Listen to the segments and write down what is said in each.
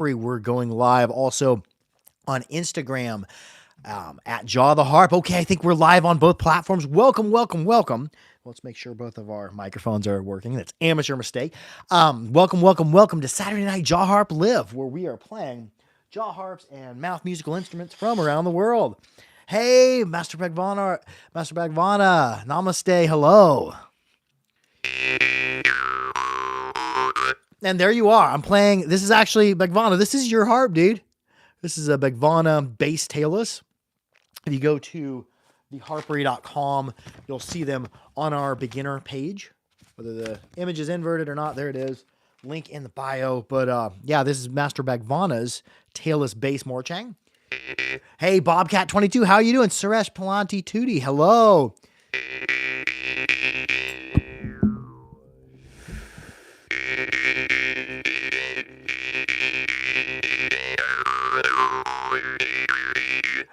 We're going live also on Instagram at Jaw the Harp. Okay, I think we're live on both platforms. Welcome, welcome, welcome. Let's make sure both of our microphones are working. That's amateur mistake. Welcome, welcome, welcome to Saturday Night Jaw Harp Live, where we are playing jaw harps and mouth musical instruments from around the world. Hey, Master Bhagvana, namaste, hello. And there you are. I'm playing. This is actually Bhagvana. This is your harp, dude. This is a Bhagvana bass tailless. If you go to theharpery.com, you'll see them on our beginner page. Whether the image is inverted or not, there it is. Link in the bio. But yeah, this is Master Bhagvana's tailless bass Morchang. Hey, Bobcat22, how you doing? Suresh Palanti Tootie, hello.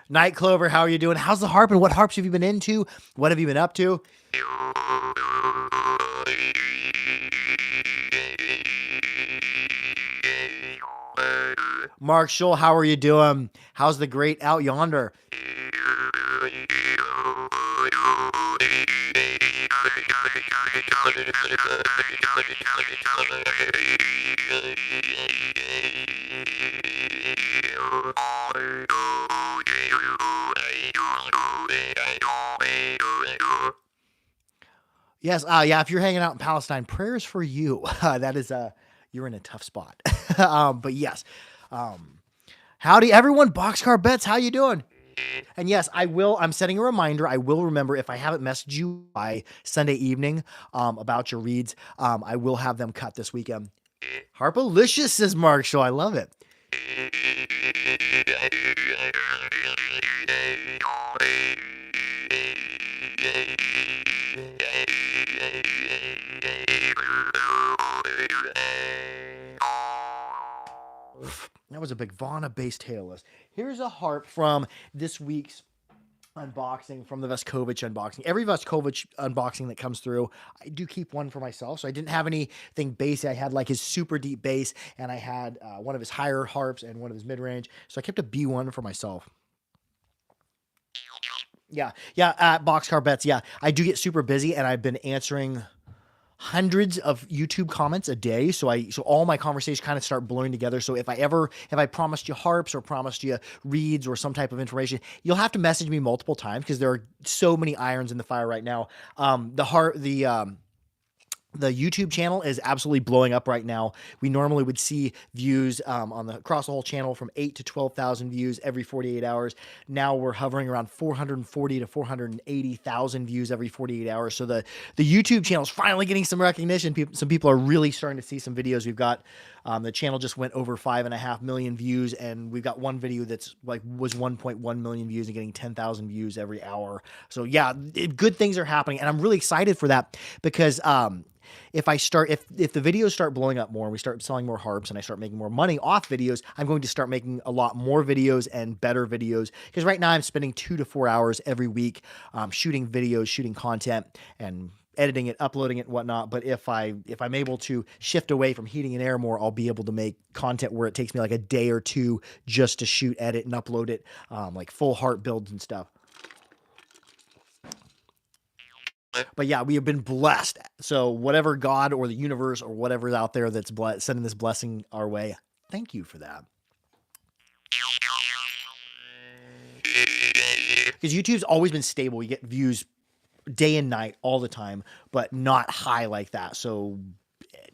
Night Clover, how are you doing? How's the harp and what harps have you been into? What have you been up to? Mark Scholl, how are you doing? How's the great out yonder? Yes, yeah, if you're hanging out in Palestine, prayers for you. That is, you're in a tough spot. But yes, howdy everyone, Boxcar Bets, how you doing? And yes, I'm setting a reminder. I will remember if I haven't messaged you by Sunday evening about your reads, I will have them cut this weekend. Harpalicious, says Mark Shaw. I love it. That was a Bhagvana bass tailless. Here's a harp from this week's unboxing, from the Vescovich unboxing. Every Vescovich unboxing that comes through, I do keep one for myself. So I didn't have anything bassy. I had like his super deep bass, and I had one of his higher harps and one of his mid-range. So I kept a B1 for myself. Yeah, at Boxcar Bets, yeah. I do get super busy, and I've been answering hundreds of YouTube comments a day. So all my conversations kind of start blowing together. So if I promised you harps or promised you reeds or some type of information, you'll have to message me multiple times because there are so many irons in the fire right now. The YouTube channel is absolutely blowing up right now. We normally would see views across the whole channel from 8 to 12,000 views every 48 hours. Now we're hovering around 440 to 480,000 views every 48 hours. So the YouTube channel is finally getting some recognition. Some people are really starting to see some videos. We've got the channel just went over 5.5 million views, and we've got one video that's was 1.1 million views and getting 10,000 views every hour. So yeah, good things are happening, and I'm really excited for that because if the videos start blowing up more and we start selling more harps and I start making more money off videos, I'm going to start making a lot more videos and better videos. Because right now I'm spending 2 to 4 hours every week shooting videos, shooting content, and editing it, uploading it, and whatnot. But if I'm able to shift away from heating and air more, I'll be able to make content where it takes me like a day or two just to shoot, edit, and upload it, like full harp builds and stuff. But yeah, we have been blessed. So whatever God or the universe or whatever's out there that's sending this blessing our way, thank you for that. Because YouTube's always been stable. You get views day and night all the time, but not high like that. So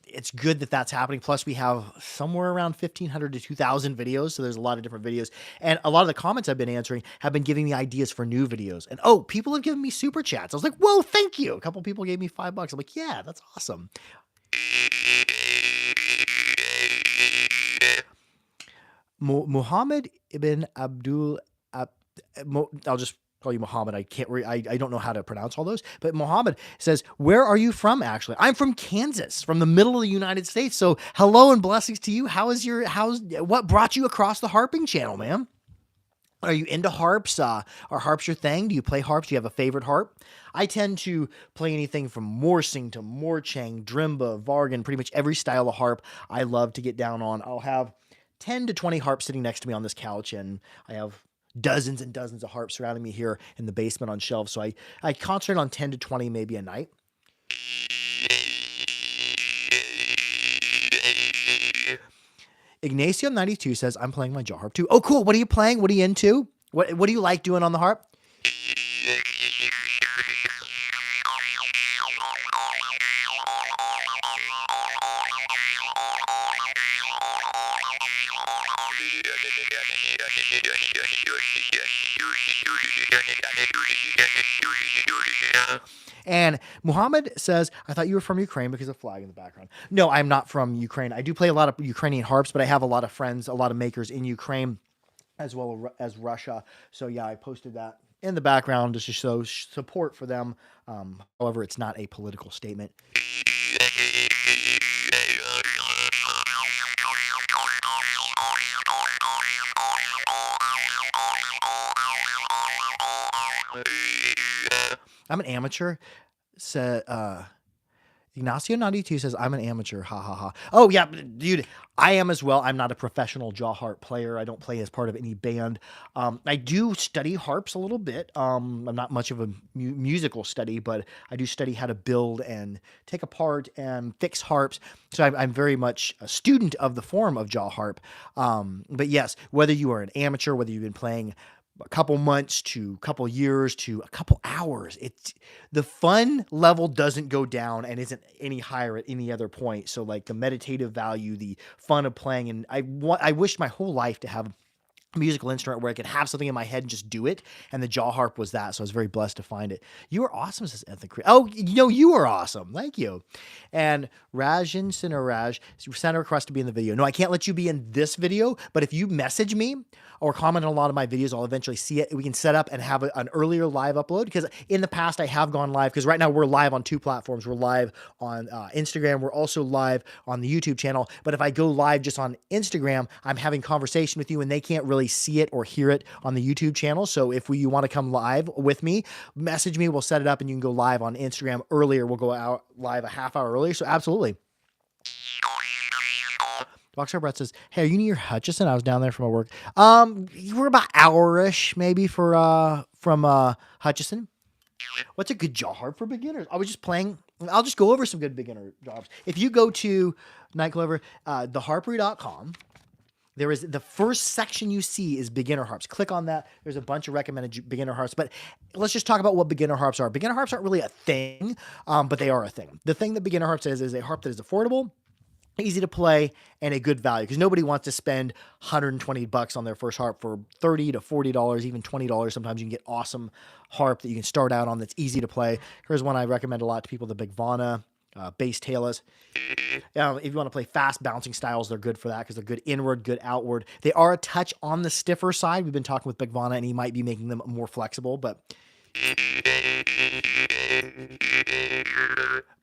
it's good that that's happening. Plus, we have somewhere around 1,500 to 2,000 videos. So there's a lot of different videos. And a lot of the comments I've been answering have been giving me ideas for new videos. And people have given me super chats. I was like, whoa, thank you. A couple people gave me $5. I'm like, yeah, that's awesome. Muhammad ibn Abdul, I'll just call you Muhammad. I don't know how to pronounce all those, but Muhammad says, where are you from? Actually, I'm from Kansas, from the middle of the United States. So hello and blessings to you. What brought you across the harping channel, man? Are you into harps? Are harps your thing? Do you play harps? Do you have a favorite harp? I tend to play anything from Morsing to Morchang, Drimba, Vargan, pretty much every style of harp I love to get down on. I'll have 10 to 20 harps sitting next to me on this couch, and I have dozens and dozens of harps surrounding me here in the basement on shelves. So I concentrate on 10 to 20 maybe a night. Ignacio92 says, I'm playing my jaw harp too. Oh, cool. What are you playing? What are you into? What do you like doing on the harp? And Muhammad says, I thought you were from Ukraine because of flag in the background. No, I'm not from Ukraine. I do play a lot of Ukrainian harps, but I have a lot of friends, a lot of makers in Ukraine as well as Russia. So yeah, I posted that in the background just to show support for them. However, it's not a political statement. I'm an amateur. Ignacio92 says, I'm an amateur. Ha ha ha. Oh, yeah, dude, I am as well. I'm not a professional jaw harp player. I don't play as part of any band. I do study harps a little bit. I'm not much of a musical study, but I do study how to build and take apart and fix harps. So I'm very much a student of the form of jaw harp. But yes, whether you are an amateur, whether you've been playing a couple months to a couple years to a couple hours, it's the fun level doesn't go down and isn't any higher at any other point. So like the meditative value, the fun of playing, and I wish my whole life to have a musical instrument where I could have something in my head and just do it. And the jaw harp was that. So I was very blessed to find it. You are awesome, says Ethnic. Oh, you are awesome. Thank you. And Rajan Sinaraj sent a request to be in the video. No, I can't let you be in this video, but if you message me or comment on a lot of my videos, I'll eventually see it. We can set up and have an earlier live upload, because in the past I have gone live, because right now we're live on 2 platforms. We're live on Instagram. We're also live on the YouTube channel. But if I go live just on Instagram, I'm having conversation with you and they can't really see it or hear it on the YouTube channel. So if you want to come live with me, message me. We'll set it up and you can go live on Instagram earlier. We'll go out live a half hour earlier. So absolutely. Boxer Brett says, hey, are you near Hutchison? I was down there from my work. We're about hour-ish maybe from Hutchison. What's a good jaw harp for beginners? I was just playing. I'll just go over some good beginner jaw harps. If you go to Nightclover, theharpery.com, there is the first section you see is beginner harps. Click on that. There's a bunch of recommended beginner harps, but let's just talk about what beginner harps are. Beginner harps aren't really a thing, but they are a thing. The thing that beginner harps is a harp that is affordable, easy to play, and a good value, because nobody wants to spend $120 on their first harp. For $30 to $40, even $20. Sometimes you can get awesome harp that you can start out on that's easy to play. Here's one I recommend a lot to people, the Big Vana bass tailless. If you want to play fast bouncing styles, they're good for that, because they're good inward, good outward. They are a touch on the stiffer side. We've been talking with Big Vana, and he might be making them more flexible, but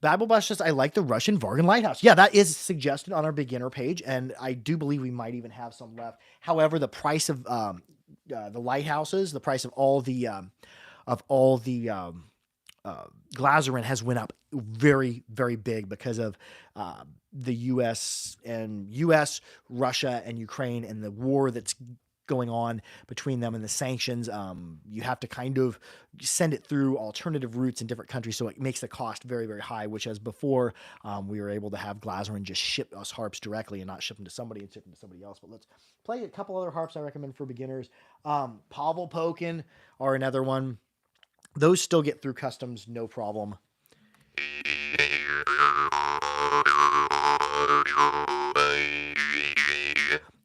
Bible Bus says, I like the Russian Vargan Lighthouse. Yeah, that is suggested on our beginner page, and I do believe we might even have some left. However, the price of the lighthouses, the price of all the Glazerin has went up very, very big because of the U.S., Russia, and Ukraine, and the war that's going on between them and the sanctions. You have to kind of send it through alternative routes in different countries, so it makes the cost very, very high, which as before, we were able to have Glazerin just ship us harps directly and not ship them to somebody and ship them to somebody else. But let's play a couple other harps I recommend for beginners. Pavel Pokin are another one. Those still get through customs, no problem.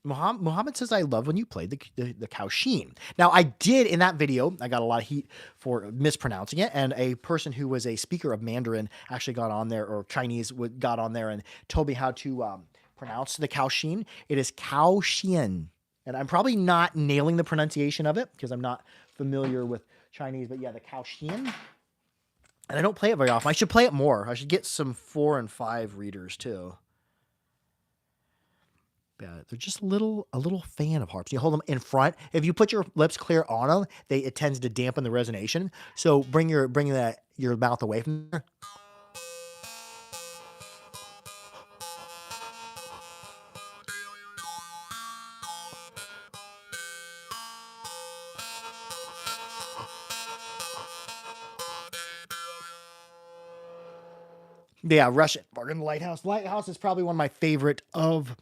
Muhammad says, I love when you play the Kaoshien. Now, I did in that video, I got a lot of heat for mispronouncing it, and a person who was a speaker of Mandarin actually got on there, or Chinese got on there and told me how to pronounce the Kaoshien. It is Kaoshien, and I'm probably not nailing the pronunciation of it because I'm not familiar with Chinese, but yeah, the Kaoshien. And I don't play it very often. I should play it more. I should get some 4 and 5 readers too. Yeah, they're just a little fan of harps. You hold them in front. If you put your lips clear on them, it tends to dampen the resonation. So bring your mouth away from there. Yeah, Russian bargain lighthouse. Lighthouse is probably one of my favorite of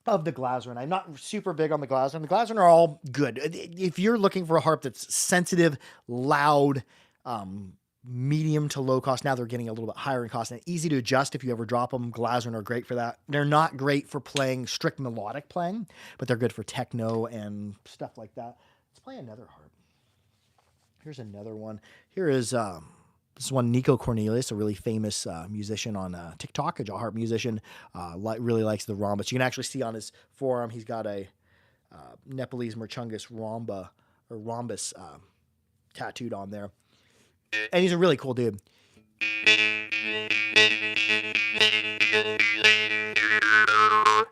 the Glaserin. I'm not super big on the Glaserin. The Glaserin are all good. If you're looking for a harp that's sensitive, loud, um, medium to low cost, now they're getting a little bit higher in cost and easy to adjust if you ever drop them. Glaserin are great for that. They're not great for playing strict melodic playing, but they're good for techno and stuff like that. Let's play another harp. Here's another one. Here is this is one, Nico Cornelius, a really famous musician on TikTok, a jaw harp musician. Really likes the rhombus. You can actually see on his forearm he's got a Nepalese Merchungus rhombus tattooed on there, and he's a really cool dude.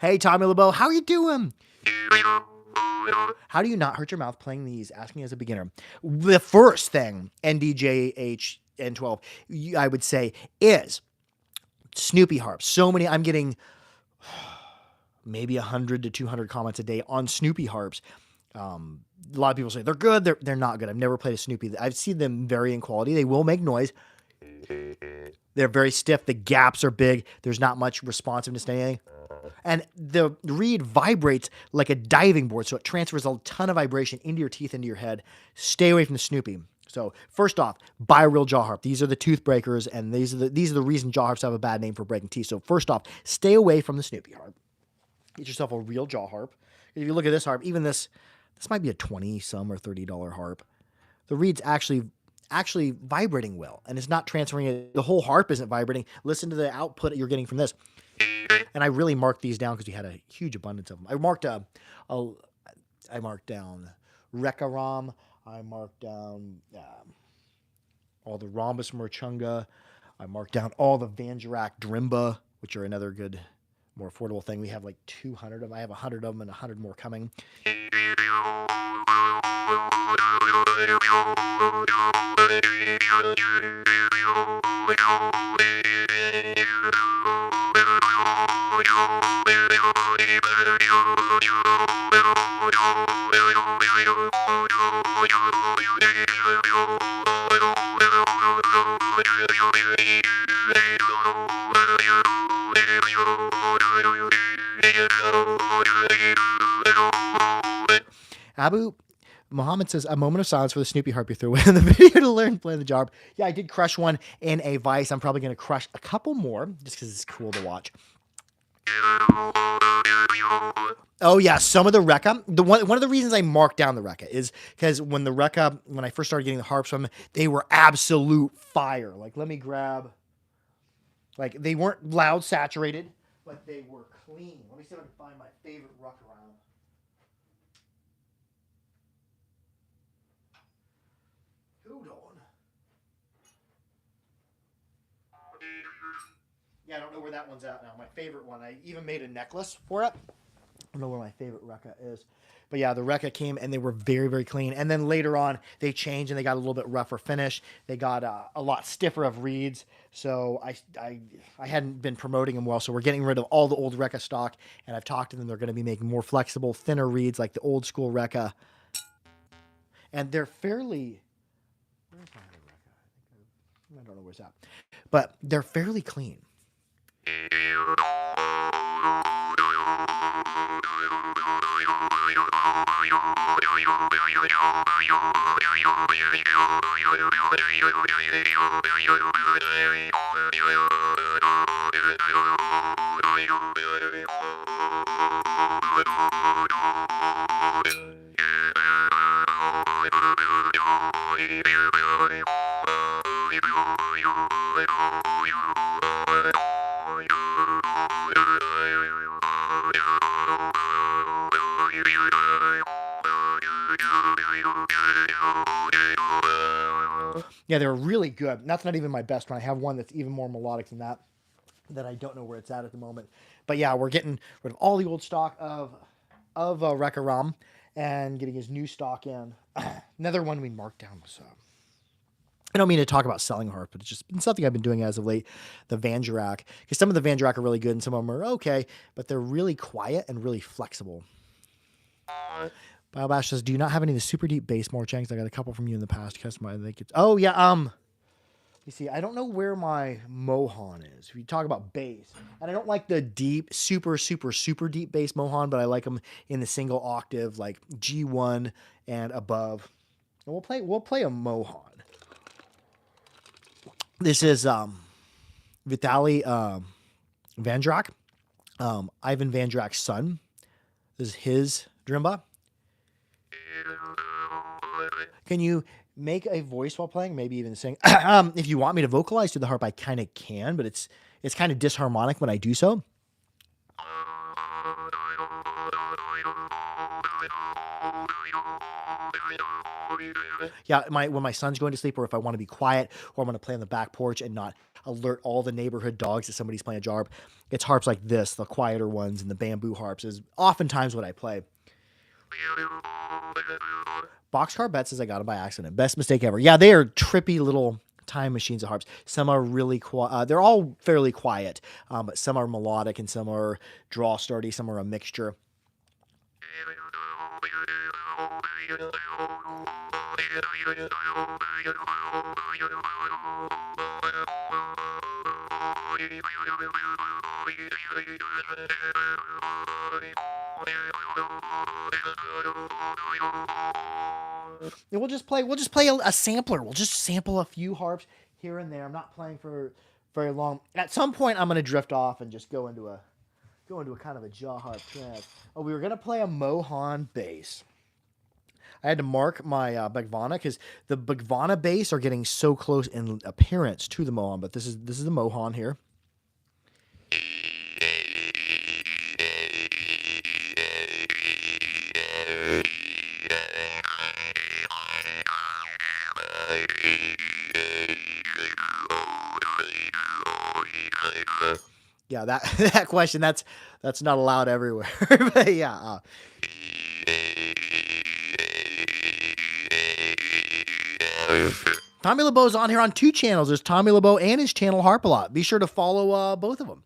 Hey, Tommy LeBeau, how are you doing? How do you not hurt your mouth playing these? Asking as a beginner. The first thing, NDJH N12, I would say, is Snoopy harps. So many, I'm getting maybe 100 to 200 comments a day on Snoopy harps. A lot of people say they're good. They're not good. I've never played a Snoopy. I've seen them vary in quality. They will make noise. They're very stiff. The gaps are big. There's not much responsiveness to anything. And the reed vibrates like a diving board, so it transfers a ton of vibration into your teeth, into your head. Stay away from the Snoopy. So first off, buy a real jaw harp. These are the tooth breakers, and these are the reason jaw harps have a bad name for breaking teeth. So first off, stay away from the Snoopy harp. Get yourself a real jaw harp. If you look at this harp, even this might be a $20 or $30 harp. The reed's actually vibrating well, and it's not transferring it. The whole harp isn't vibrating. Listen to the output you're getting from this. And I really marked these down because we had a huge abundance of them. I marked down Rekka Ram. I marked down all the Rhombus Merchunga. I marked down all the Vangerak Drimba, which are another good, more affordable thing. We have like 200 of them. I have 100 of them and 100 more coming. Abu Muhammad says, a moment of silence for the Snoopy harp you threw in the video to learn playing the jaw harp. Yeah, I did crush one in a vise. I'm probably going to crush a couple more just because it's cool to watch. Oh yeah, some of the Rekka. One of the reasons I marked down the Rekka is because when I first started getting the harps from them, they were absolute fire. Like, let me grab. Like, they weren't loud, saturated, but they were clean. Let me see if I can find my favorite Rekka round. Hold on. Yeah, I don't know where that one's at now. My favorite one. I even made a necklace for it. I don't know where my favorite Rekka is. But yeah, the Rekka came and they were very, very clean. And then later on, they changed and they got a little bit rougher finish. They got a lot stiffer of reeds. So I hadn't been promoting them well. So we're getting rid of all the old Rekka stock. And I've talked to them. They're going to be making more flexible, thinner reeds like the old school Rekka. And they're fairly... Where's my other Rekka? I don't know where's that. But they're fairly clean. Yeah, they're really good. That's not even my best one. I have one that's even more melodic than that I don't know where it's at the moment. But yeah, we're getting rid of all the old stock of Rekka Ram and getting his new stock in. Another one we marked down was... I don't mean to talk about selling harp, but it's just been something I've been doing as of late. The Vangerak, because some of the Vangerak are really good and some of them are okay, but they're really quiet and really flexible. Biobash says, do you not have any of the super deep bass Morchangs? I got a couple from you in the past. Oh yeah, You see, I don't know where my Mohan is. If you talk about bass, and I don't like the deep, super deep bass Mohan, but I like them in the single octave, like G1 and above. And we'll play a Mohan. This is Vitaly Vandrak, Ivan Vandrak's son. This is his drimba. Can you make a voice while playing? Maybe even sing. If you want me to vocalize through the harp, I kind of can, but it's kind of disharmonic when I do so. Yeah, when my son's going to sleep, or if I want to be quiet, or I'm going to play on the back porch and not alert all the neighborhood dogs that somebody's playing a jar harp, it's harps like this, the quieter ones, and the bamboo harps is oftentimes what I play. Boxcar Bet says I got them by accident. Best mistake ever. Yeah, they are trippy little time machines of harps. Some are really quiet. They're all fairly quiet, but some are melodic and some are draw sturdy. Some are a mixture. And we'll just play a sampler. We'll just sample a few harps here and there. I'm not playing for very long. At some point, I'm going to drift off and just go into a kind of a jaw harp trance. Oh, we were going to play a Mohan bass. I had to mark my Bagvana because the Bagvana bass are getting so close in appearance to the Mohan, but this is the Mohan here. Yeah, that question that's not allowed everywhere. But yeah. Tommy LeBeau's on here on 2 channels. There's Tommy LeBeau and his channel Harp a Lot. Be sure to follow both of them.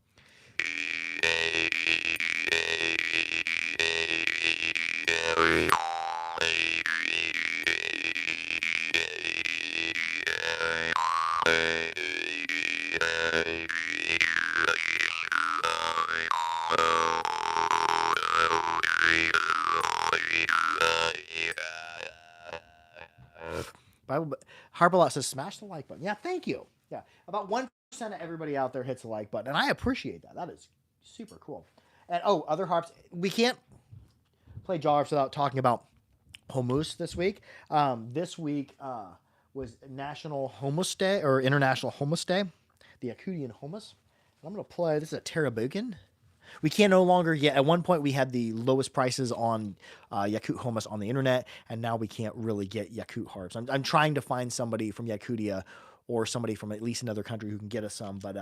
Harp a Lot says smash the like button. Yeah, thank you. Yeah, about 1% of everybody out there hits the like button, and I appreciate that. That is super cool. And other harps. We can't play jaw harps without talking about hummus this week. This week was National Hummus Day or International Hummus Day, the Yakutian hummus. And I'm gonna play. This is a Terabukin. We can no longer get. At one point, we had the lowest prices on Yakut hummus on the internet, and now we can't really get Yakut harps. I'm trying to find somebody from Yakutia or somebody from at least another country who can get us some, but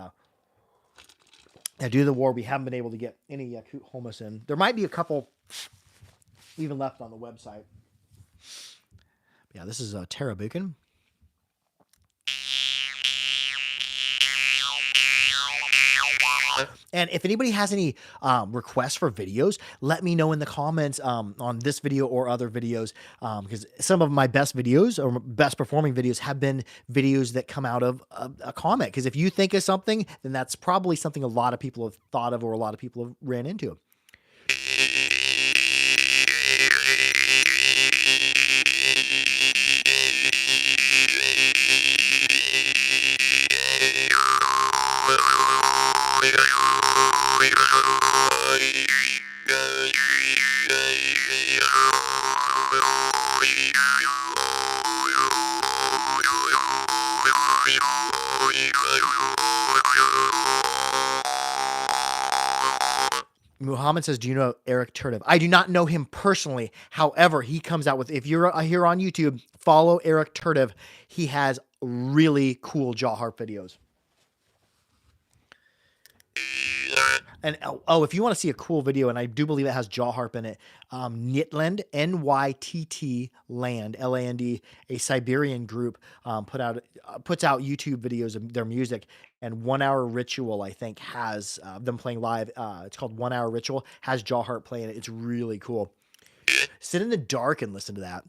due to the war, we haven't been able to get any Yakut hummus in. There might be a couple even left on the website. Yeah, this is a Terabukin. And if anybody has any requests for videos, let me know in the comments on this video or other videos, because some of my best videos or best performing videos have been videos that come out of a comment. Because if you think of something, then that's probably something a lot of people have thought of or a lot of people have ran into. Muhammad says, do you know Eric Turdiv? I do not know him personally. However, he comes out with, if you're here on YouTube, follow Eric Turdiv. He has really cool jaw harp videos. And if you want to see a cool video, and I do believe it has jaw harp in it, Nyttland, Nytt Land, Land, a Siberian group, puts out YouTube videos of their music. And 1 Hour Ritual, I think, has them playing live. It's called 1 Hour Ritual. Has jaw harp playing it. It's really cool. Sit in the dark and listen to that.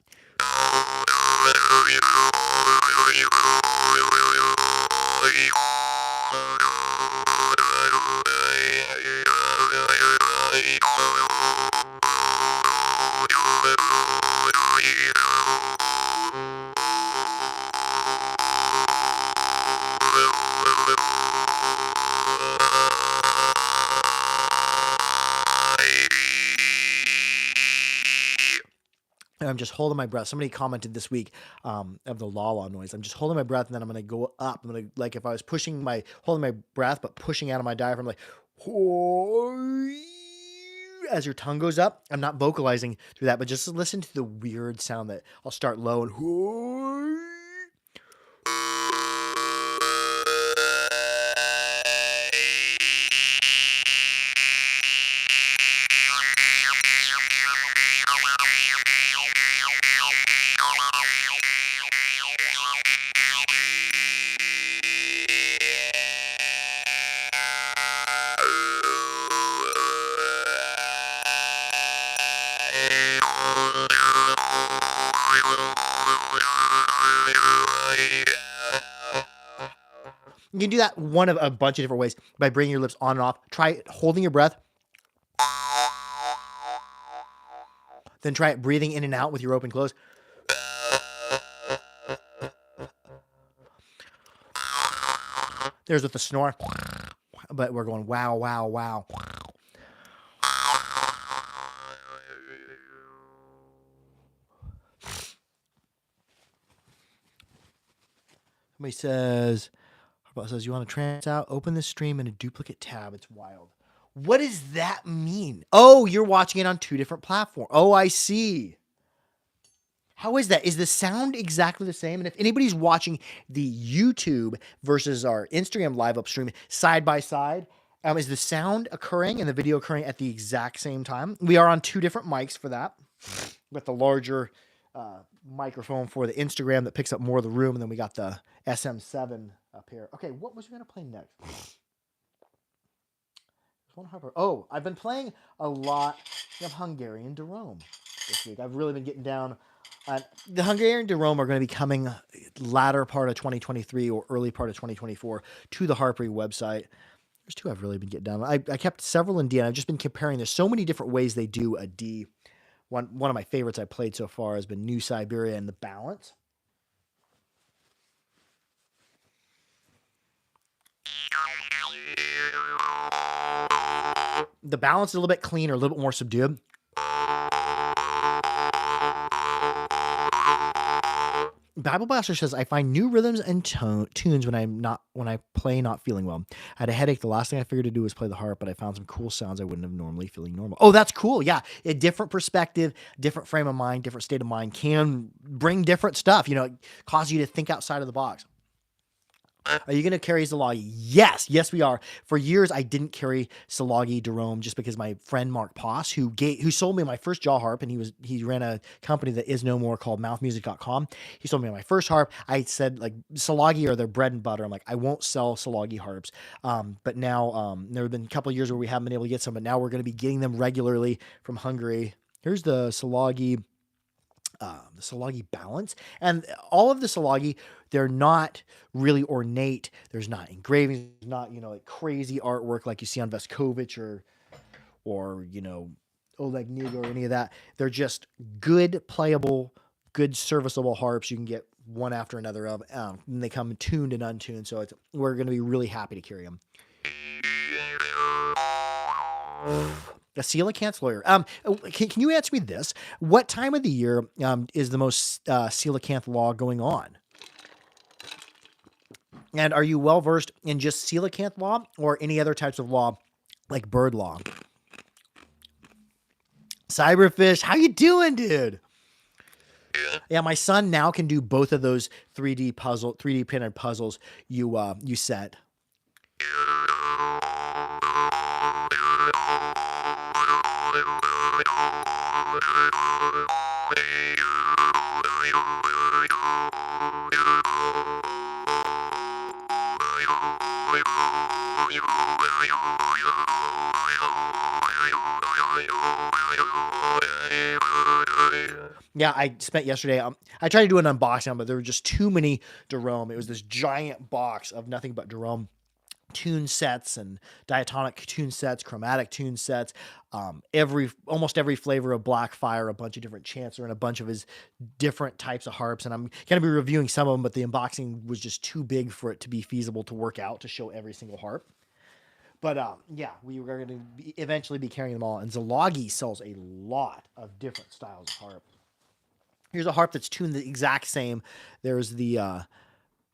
And I'm just holding my breath. Somebody commented this week of the la la noise. I'm just holding my breath, and then I'm going to go up. I'm going to, like, if I was holding my breath, but pushing out of my diaphragm, like, as your tongue goes up. I'm not vocalizing through that, but just listen to the weird sound that I'll start low and you can do that one of a bunch of different ways by bringing your lips on and off. Try holding your breath, then try it breathing in and out with your open close. There's with the snore, but we're going wow, wow, wow. Somebody says, you want to trans out? Open the stream in a duplicate tab. It's wild. What does that mean? Oh, you're watching it on two different platforms. Oh, I see. How is that? Is the sound exactly the same? And if anybody's watching the YouTube versus our Instagram live upstream side by side, is the sound occurring and the video occurring at the exact same time? We are on two different mics for that, with the larger microphone for the Instagram that picks up more of the room, and then we got the SM7 up here. Okay, what was we going to play next? Oh, I've been playing a lot of Hungarian Drum this week. I've really been getting down. The Hungarian Drum are going to be coming latter part of 2023 or early part of 2024 to the Harpery website. There's two I've really been getting down. I kept several in D, and I've just been comparing. There's so many different ways they do a D. One of my favorites I played so far has been New Siberia and the balance. The balance is a little bit cleaner, a little bit more subdued. Bible Blaster says, I find new rhythms and tunes when I play not feeling well. I had a headache. The last thing I figured to do was play the harp, but I found some cool sounds I wouldn't have normally feeling normal. Oh, that's cool. Yeah. A different perspective, different frame of mind, different state of mind can bring different stuff, cause you to think outside of the box. Are you going to carry Szilagyi? Yes, we are. For years, I didn't carry Szilagyi Drum just because my friend Mark Poss, who sold me my first jaw harp, and he ran a company that is no more called mouthmusic.com. He sold me my first harp. I said, like, Szilagyi are their bread and butter. I'm like, I won't sell Szilagyi harps. But now there have been a couple of years where we haven't been able to get some, but now we're going to be getting them regularly from Hungary. Here's the Szilagyi balance, and all of the Szilagyi, they're not really ornate. There's not engravings, there's not, like crazy artwork like you see on Veskovich or Oleg Niga or any of that. They're just good playable, good serviceable harps you can get one after another of, and they come tuned and untuned. So we're going to be really happy to carry them. A coelacanth lawyer. Can you answer me this? What time of the year is the most coelacanth law going on? And are you well versed in just coelacanth law or any other types of law like bird law? Cyberfish, how you doing, dude? Yeah, my son now can do both of those 3D printed puzzles you set. Yeah, I spent yesterday. I tried to do an unboxing, but there were just too many Jerome. It was this giant box of nothing but Jerome tune sets and diatonic tune sets, chromatic tune sets, almost every flavor of Blackfire, a bunch of different Chancer, and a bunch of his different types of harps. And I'm going to be reviewing some of them, but the unboxing was just too big for it to be feasible to work out to show every single harp. But yeah, we were going to eventually be carrying them all. And Zalagi sells a lot of different styles of harp. Here's a harp that's tuned the exact same. There's the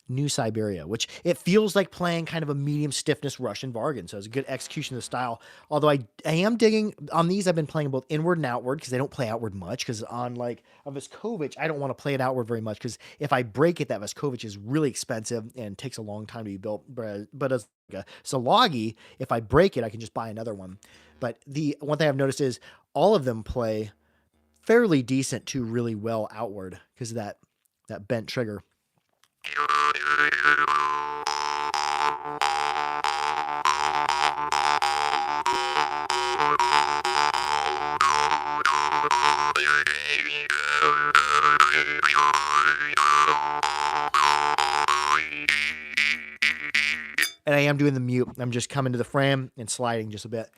New Siberia, which it feels like playing kind of a medium stiffness Russian Vargan. So it's a good execution of the style. Although I am digging on these, I've been playing both inward and outward because they don't play outward much. Because on like a Vescovich, I don't want to play it outward very much because if I break it, that Vescovich is really expensive and takes a long time to be built. But as like a Zalagi, if I break it, I can just buy another one. But the one thing I've noticed is all of them play fairly decent to really well outward because of that bent trigger. And I am doing the mute. I'm just coming to the frame and sliding just a bit.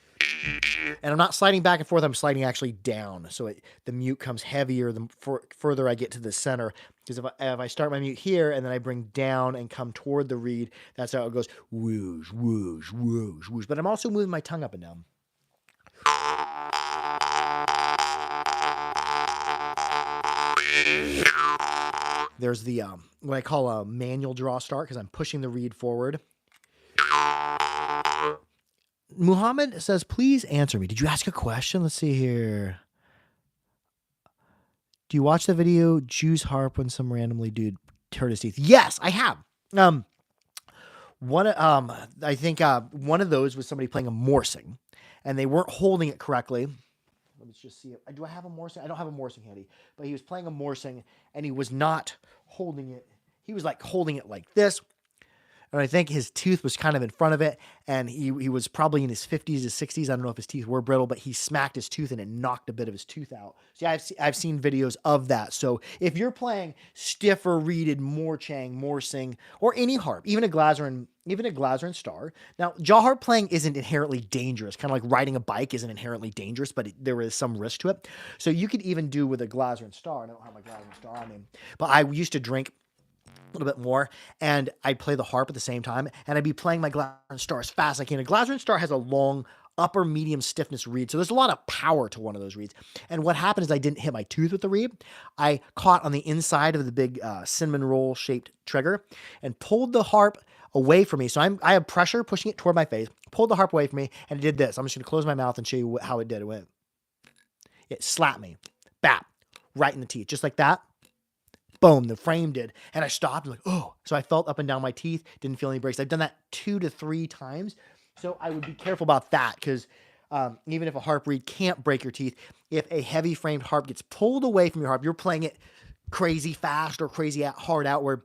And I'm not sliding back and forth. I'm sliding actually down. So the mute comes heavier the further I get to the center. Because if I start my mute here and then I bring down and come toward the reed, that's how it goes. Whoosh, whoosh, whoosh, whoosh. But I'm also moving my tongue up and down. There's the what I call a manual draw start because I'm pushing the reed forward. Muhammad says, please answer me. Did you ask a question? Let's see here. Do you watch the video Jew's harp when some randomly dude hurt his teeth? Yes, I have. I think one of those was somebody playing a Morsing, and they weren't holding it correctly. Let's just see. Do I have a Morsing? I don't have a Morsing handy, but he was playing a Morsing, and he was not holding it. He was like holding it like this. And I think his tooth was kind of in front of it, and he was probably in his 50s to 60s. I don't know if his teeth were brittle, but he smacked his tooth and it knocked a bit of his tooth out. So yeah, I've seen videos of that. So if you're playing stiffer reeded Morsing, or any harp, even a Glaser Star. Now, jaw harp playing isn't inherently dangerous. Kind of like riding a bike isn't inherently dangerous, but there is some risk to it. So you could even do with a Glaser Star. I don't have my Glaser Star on me, but I used to drink a little bit more, and I'd play the harp at the same time, and I'd be playing my Glaser Star as fast as I can. A Glaser Star has a long upper medium stiffness reed, so there's a lot of power to one of those reeds. And what happened is I didn't hit my tooth with the reed. I caught on the inside of the big cinnamon roll shaped trigger and pulled the harp away from me. So I have pressure pushing it toward my face, pulled the harp away from me, and it did this. I'm just going to close my mouth and show you how it did. It slapped me, bap, right in the teeth, just like that. Boom, the frame did. And I stopped and like, oh. So I felt up and down my teeth, didn't feel any breaks. I've done that 2 to 3 times. So I would be careful about that because even if a harp reed can't break your teeth, if a heavy framed harp gets pulled away from your harp, you're playing it crazy fast or crazy hard outward,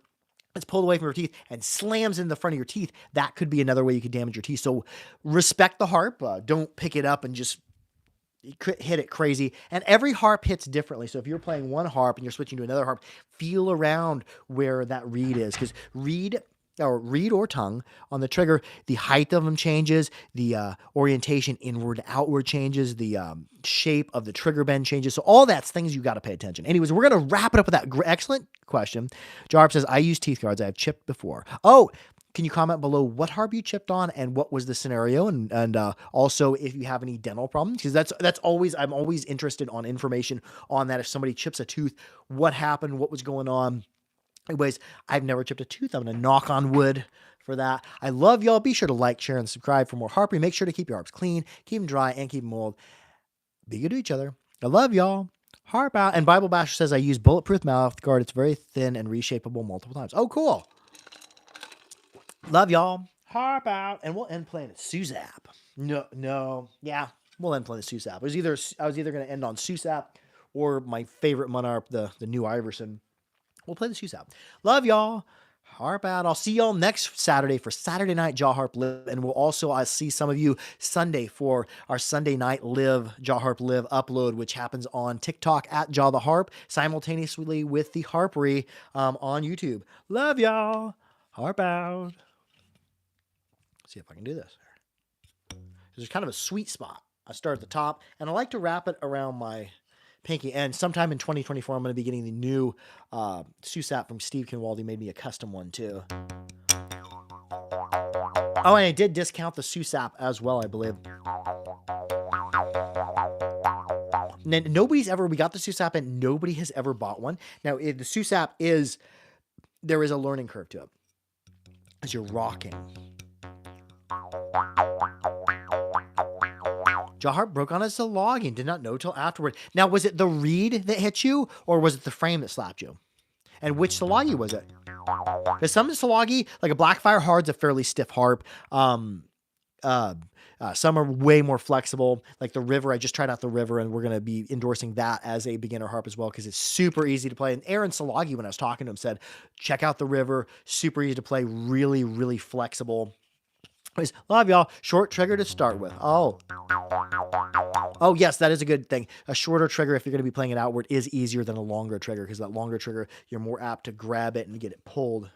it's pulled away from your teeth and slams in the front of your teeth, that could be another way you could damage your teeth. So respect the harp. Don't pick it up and just hit it crazy. And every harp hits differently. So if you're playing one harp and you're switching to another harp, feel around where that reed is, because reed or tongue on the trigger, the height of them changes, the orientation inward to outward changes, the shape of the trigger bend changes. So all that's things you got to pay attention. Anyways, we're going to wrap it up with that excellent question. Jarp says, I use teeth guards. I have chipped before. Oh, can you comment below what harp you chipped on and what was the scenario? And also if you have any dental problems, because that's always, I'm always interested on information on that. If somebody chips a tooth, what happened, what was going on? Anyways, I've never chipped a tooth. I'm going to knock on wood for that. I love y'all. Be sure to like, share, and subscribe for more harping. Make sure to keep your harps clean, keep them dry, and keep them old. Be good to each other. I love y'all. Harp out. And Bible Basher says, I use bulletproof mouth guard. It's very thin and reshapeable multiple times. Oh, cool. Love y'all. Harp out. And we'll end playing at Suzap. No. Yeah, we'll end playing at Suzap. I was either going to end on Suzap or my favorite monarch, the new Iverson. We'll play the Suzap. Love y'all. Harp out. I'll see y'all next Saturday for Saturday Night Jaw Harp Live. And we'll also, I see some of you Sunday for our Sunday Night Live, Jaw Harp Live upload, which happens on TikTok at Jaw the Harp, simultaneously with the Harpery on YouTube. Love y'all. Harp out. See if I can do this. There's kind of a sweet spot. I start at the top, and I like to wrap it around my pinky. And sometime in 2024, I'm going to be getting the new Susap from Steve Kinwaldy. Made me a custom one too. Oh, and I did discount the Susap as well, I believe. Nobody's ever, we got the Susap and nobody has ever bought one. Now, the Susap is, there is a learning curve to it as you're rocking. Jaw Harp broke on us a logging. Did not know till afterward. Now, was it the reed that hit you, or was it the frame that slapped you? And which Salagi was it? Because some Salagi, like a Blackfire Hard's a fairly stiff harp. Some are way more flexible. Like the River, I just tried out the River, and we're going to be endorsing that as a beginner harp as well because it's super easy to play. And Aaron Salagi, when I was talking to him, said, check out the River. Super easy to play. Really, really flexible. Love y'all. Short trigger to start with. Oh, yes, that is a good thing. A shorter trigger, if you're going to be playing it outward, is easier than a longer trigger because that longer trigger, you're more apt to grab it and get it pulled.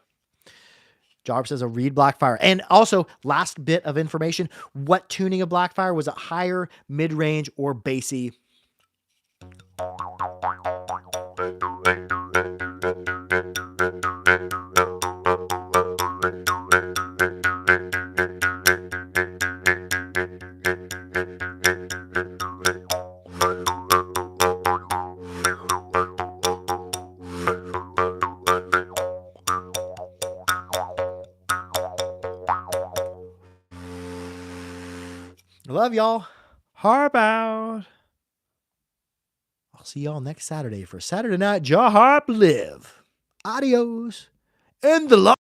Jaw says a reed Blackfire. And also, last bit of information, what tuning of Blackfire? Was it higher, mid-range, or bassy? Love y'all. Harp out. I'll see y'all next Saturday for Saturday Night Jaw Harp Live. Adios. And the